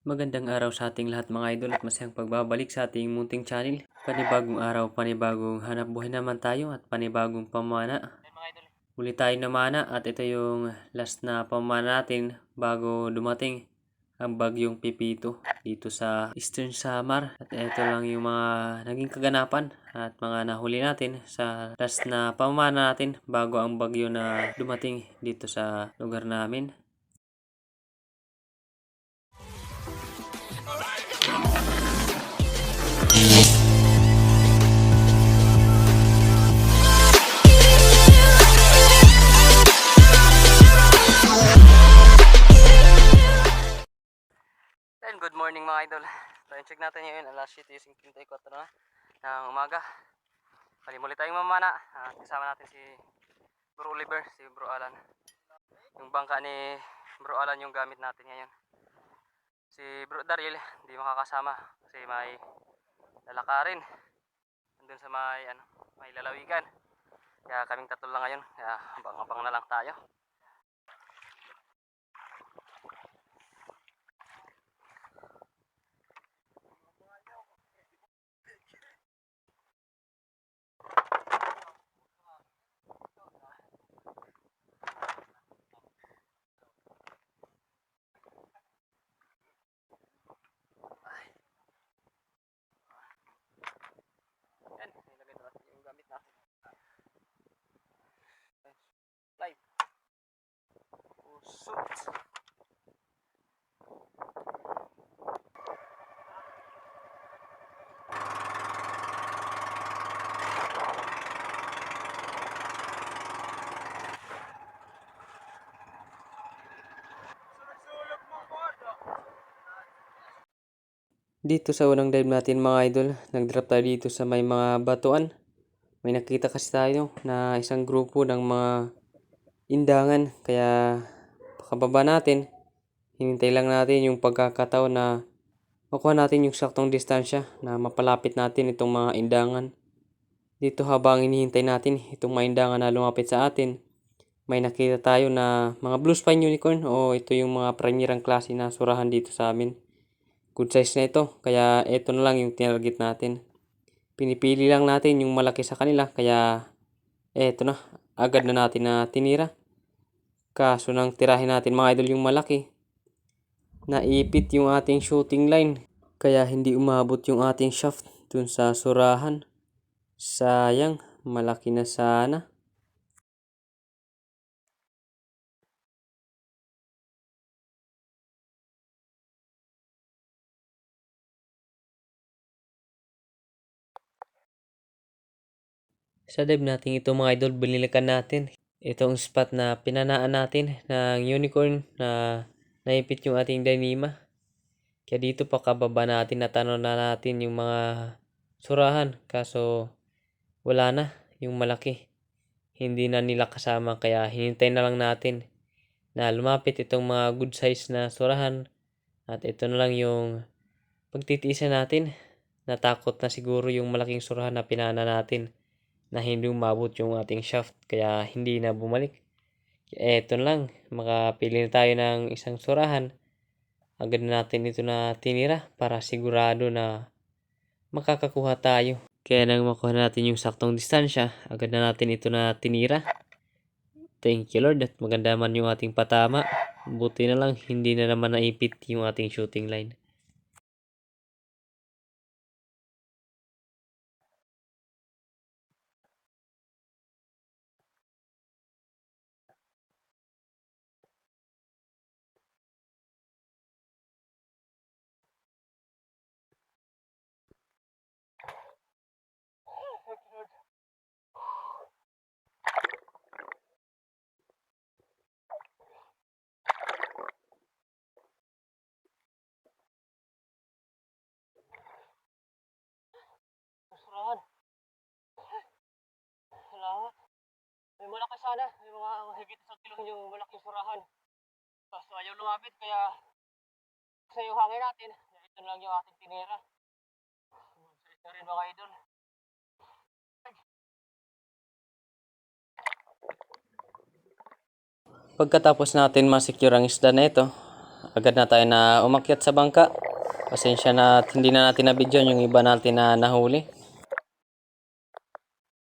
Magandang araw sa ating lahat mga idol at masayang pagbabalik sa ating munting channel. Panibagong araw, panibagong hanap buhay naman tayo at panibagong pamana. Muli tayo namana at ito yung last na pamana natin bago dumating ang bagyong Pipito dito sa Eastern Samar. At ito lang yung mga naging kaganapan at mga nahuli natin sa last na pamana natin bago ang bagyo na dumating dito sa lugar namin. Good morning mga idol. Time check natin ngayon, alas 7:54 na ng umaga. Muli tayong mamana. Kasama natin si Bro Oliver, si Bro Alan. Yung bangka ni Bro Alan yung gamit natin ngayon. Si Bro Daryl hindi makakasama kasi may lalakarin. Andun sa may lalawigan. Kaya kaming tatlo lang ngayon. Kaya abang-abang na lang tayo. Yan, nilagay na natin yung gamit natin. Live. Usot. Dito sa unang dive natin mga idol, nag-drop tayo dito sa may mga batuan. May nakita kasi tayo na isang grupo ng mga indangan. Kaya pakababa natin, hinintay lang natin yung pagkakataon na makuha natin yung saktong distansya na mapalapit natin itong mga indangan. Dito habang hinihintay natin itong mga indangan na lumapit sa atin, may nakita tayo na mga blue spine unicorn o ito yung mga premierang klase na surahan dito sa amin. Good size na ito, kaya ito na lang yung tinarget natin. Pinipili lang natin yung malaki sa kanila, kaya ito na, agad na natin na tinira. Kaso nang tirahin natin mga idol yung malaki, naipit yung ating shooting line, kaya hindi umabot yung ating shaft dun sa surahan. Sayang, malaki na sana. Sa dive natin ito mga idol, binilikan natin itong spot na pinanaan natin ng unicorn na naipit yung ating dynema. Kaya dito pakababa natin natanong na natin yung mga surahan, kaso wala na yung malaki. Hindi na nila kasama, kaya hinintay na lang natin na lumapit itong mga good size na surahan. At ito na lang yung pagtitiisan natin. Natakot na siguro yung malaking surahan na pinana natin na hindi umabot yung ating shaft, kaya hindi na bumalik. Eto lang, makapili na tayo ng isang surahan. Agad na natin ito na tinira para sigurado na makakakuha tayo. Kaya nang makuha natin yung saktong distansya, agad na natin ito na tinira. Thank you Lord, at maganda man yung ating patama. Buti na lang hindi na naman naipit yung ating shooting line. Surahan. Salamat. May malaki sana. May mga higit sa kilong yung malaking surahan. Kaso ayaw lumapit, kaya sa yung hangin natin, ito na lang yung ating tinira. Sa isa rin mga idol. Pagkatapos natin ma-secure ang isda na ito, agad na tayo na umakyat sa bangka. Pasensya na at hindi na natin na-video yung iba natin na nahuli.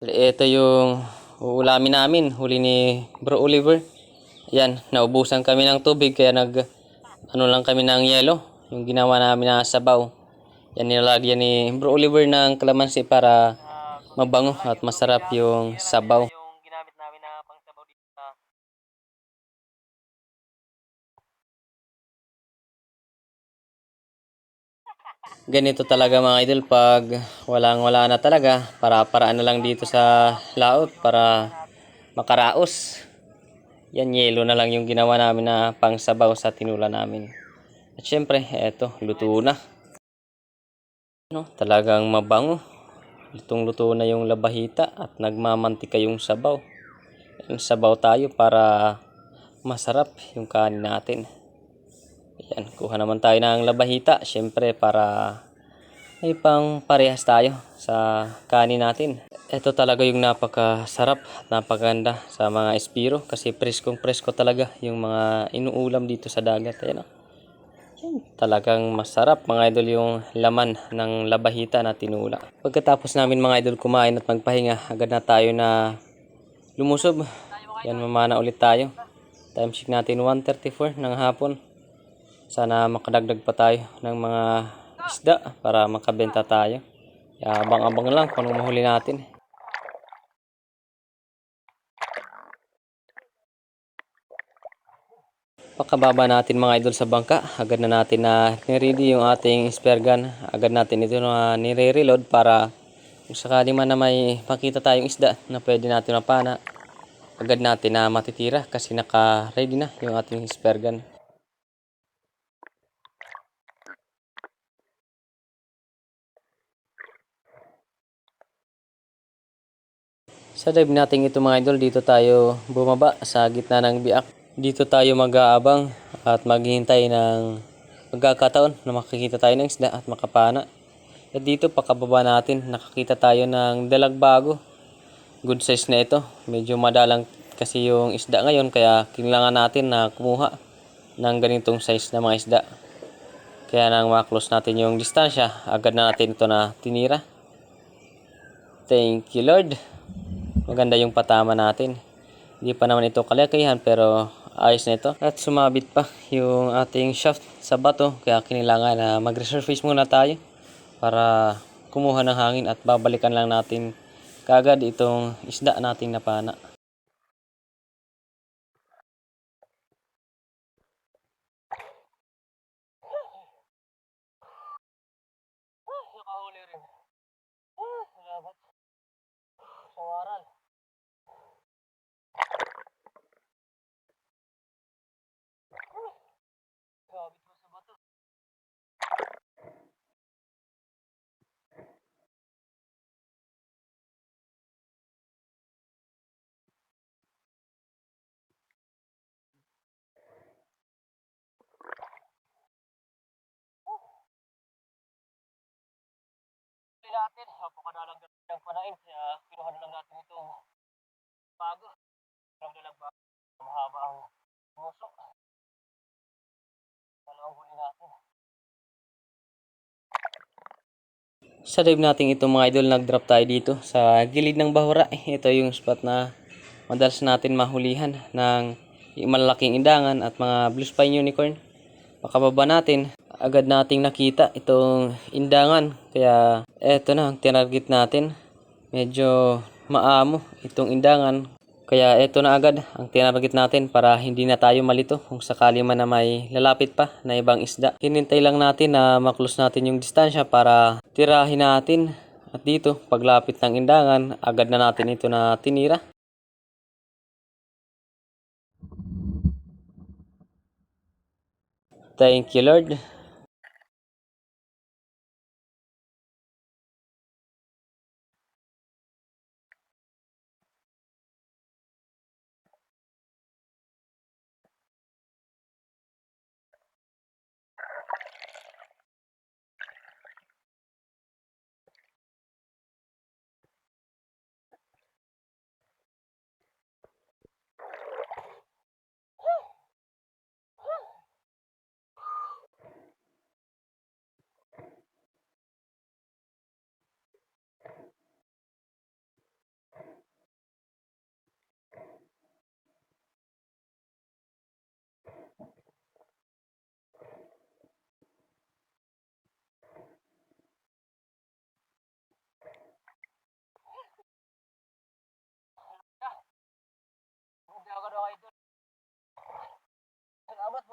Ito yung uulamin namin, huli ni Bro Oliver. Yan, naubusan kami ng tubig kaya ano lang kami ng yelo. Yung ginawa namin na sabaw. Yan, nilalagyan ni Bro Oliver ng kalamansi para mabango at masarap yung sabaw. Yung ginamit namin na pangsabaw dito sa ganito talaga mga idol pag wala na talaga, para-paraan na lang dito sa laot para makaraos. Yan, yelo na lang yung ginawa namin na pangsabaw sa tinula namin. At syempre, eto, luto na. No, talagang mabango. Lutong-luto na yung labahita at nagmamantika yung sabaw. Yung sabaw tayo para masarap yung kanin natin. Ayan, kuha naman tayo ng labahita. Syempre para may pang parehas tayo sa kanin natin. Ito talaga yung napakasarap at napaganda sa mga espiro kasi preskong presko talaga yung mga inuulam dito sa dagat. Ayan, talagang masarap mga idol yung laman ng labahita na tinula. Pagkatapos namin mga idol kumain at magpahinga, agad na tayo na lumusob. Yan, mamana ulit tayo. Time check natin 1:34 ng hapon. Sana makadagdag pa tayo ng mga isda para makabenta tayo. Kaya abang-abang lang kung anong mahuli natin. Pakababa natin mga idol sa bangka, agad na natin na niready yung ating spare gun. Agad natin ito na nire-reload para kung sakali man na may makita tayong isda na pwede natin mapana, agad natin na matitira kasi naka-ready na yung ating spare gun. Sa dive natin ito mga idol, dito tayo bumaba sa gitna ng biak. Dito tayo mag-aabang at maghihintay ng magkakataon na makikita tayo ng isda at makapana. At dito pakababa natin, nakakita tayo ng dalagbago. Good size na ito. Medyo madalang kasi yung isda ngayon kaya kailangan natin na kumuha ng ganitong size na mga isda. Kaya nang ma-close natin yung distansya, agad na natin ito na tinira. Thank you Lord. Maganda yung patama natin. Hindi pa naman ito kalakihan pero ayos na ito. At sumabit pa yung ating shaft sa bato. Kaya kailangan na mag-resurface muna tayo para kumuha ng hangin at babalikan lang natin kagad itong isda nating napana. Nakahuli rin. Salamat. Sawaran. Grabe ito sa bato. Natin, napakadalang ng panain kaya kinuha na lang natin itong bago. Ang dalang bago. Mahaba ang muso. Dalawang huli natin. Sa dive natin ito mga idol, nag-drop tayo dito sa gilid ng bahura. Ito yung spot na madalas natin mahulihan ng malalaking indangan at mga blue spine unicorn. Pakababa natin, agad nating nakita itong indangan. Kaya eto na ang tinarget natin. Medyo maamo itong indangan. Kaya eto na agad ang tinarget natin para hindi na tayo malito kung sakali man na may lalapit pa na ibang isda. Hinintay lang natin na maklose natin yung distansya para tirahin natin. At dito, paglapit ng indangan, agad na natin ito na tinira. Thank you Lord.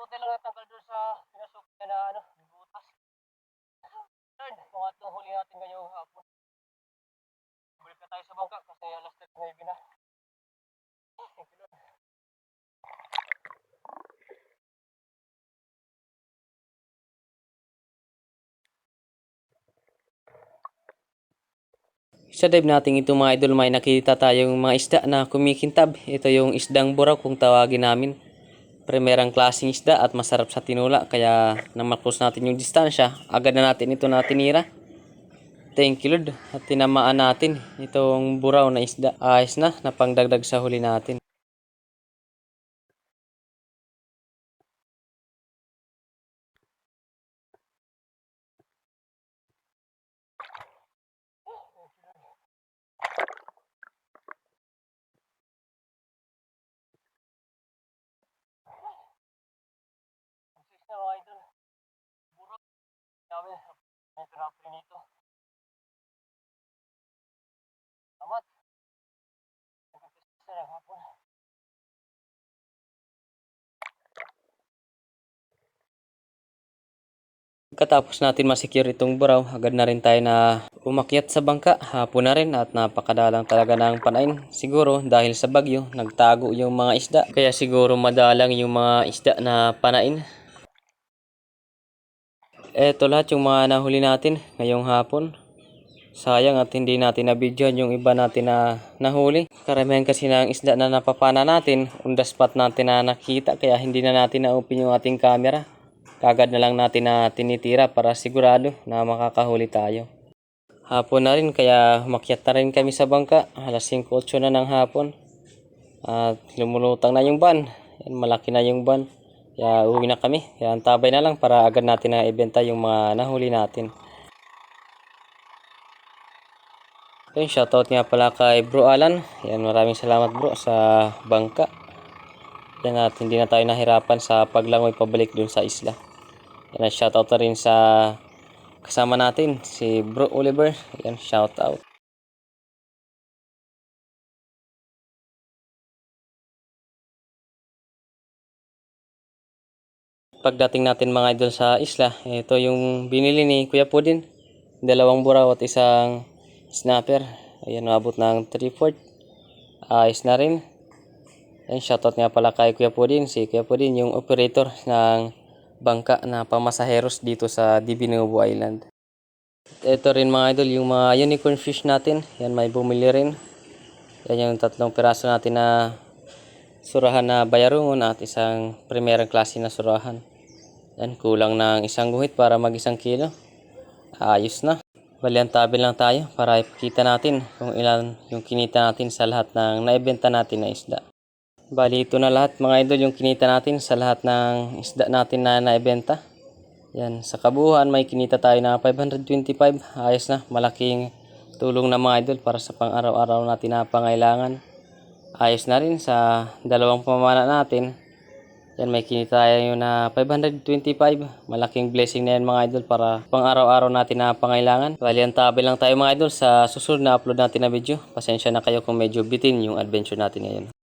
buti lang natanggal doon sa pinasok niya na ano, butas. Third, pangatlong huli natin ngayong hapon. Balik na tayo sa bangka kasi alas 3:09 na. Sa dive natin ito mga idol, may nakita tayong mga isda na kumikintab. Ito yung isdang buraw kung tawagin namin. Primerang klaseng isda at masarap sa tinula. Kaya namakos natin yung distansya. Agad na natin ito na tinira. Thank you Lord. At tinamaan natin itong buraw na isda. Ayos na, napangdagdag sa huli natin. Amat. Katapos natin masecure itong buraw, agad na rin tayo na umakyat sa bangka. Hapon na rin at napakadalang talaga ng panain. Siguro dahil sa bagyo, nagtago yung mga isda. Kaya siguro madalang yung mga isda na panain. Eto lahat yung mga nahuli natin ngayong hapon. Sayang at hindi natin na-videoan yung iba natin na nahuli. Karamihan kasi ng isda na napapana natin, on the spot natin na nakita, kaya hindi na natin na-open yung ating camera. Kagad na lang natin na tinitira para sigurado na makakahuli tayo. Hapon na rin kaya umakyat na rin kami sa bangka. Alas 5:08 na ng hapon. At lumulutang na yung van. Yan, malaki na yung van. Kaya uwi na kami. Kaya antabay na lang para agad natin na ibenta yung mga nahuli natin. Yun, shoutout nga pala kay Bro Alan. Yan, maraming salamat bro sa bangka. Yan, at hindi na tayo nahirapan sa paglangoy pabalik dun sa isla. Yan, shoutout na rin sa kasama natin, si Bro Oliver. Yan, shoutout. Pagdating natin mga idol sa isla, ito yung binili ni Kuya Pudin. 2 buraw at isang snapper. Ayan, mabot ng 3/4. Ayos na rin. Ayan, shoutout nga pala kay Kuya Pudin. Si Kuya Pudin yung operator ng bangka na pamasaheros dito sa Divinuevo Island. Ito rin mga idol, yung mga unicorn fish natin. Yan, may bumili rin. Yan yung 3 piraso natin na surahan na bayarungon at isang primerang klase na surahan. Yan, kulang ng isang guhit para mag 1 kilo. Ayos na. Baliantabi lang tayo para ipakita natin kung ilan yung kinita natin sa lahat ng naibenta natin na isda. Bali ito na lahat mga idol yung kinita natin sa lahat ng isda natin na naibenta. Yan, sa kabuuan may kinita tayo na 525. Ayos na, malaking tulong na mga idol para sa pang-araw-araw natin na pangailangan. Ayos na rin sa dalawang pamana natin. Yan, may kinita tayo na 525. Malaking blessing na yan mga idol para pang-araw-araw natin na pangailangan. Bali, antabi lang tayo mga idol sa susunod na upload natin na video. Pasensya na kayo kung medyo bitin yung adventure natin ngayon.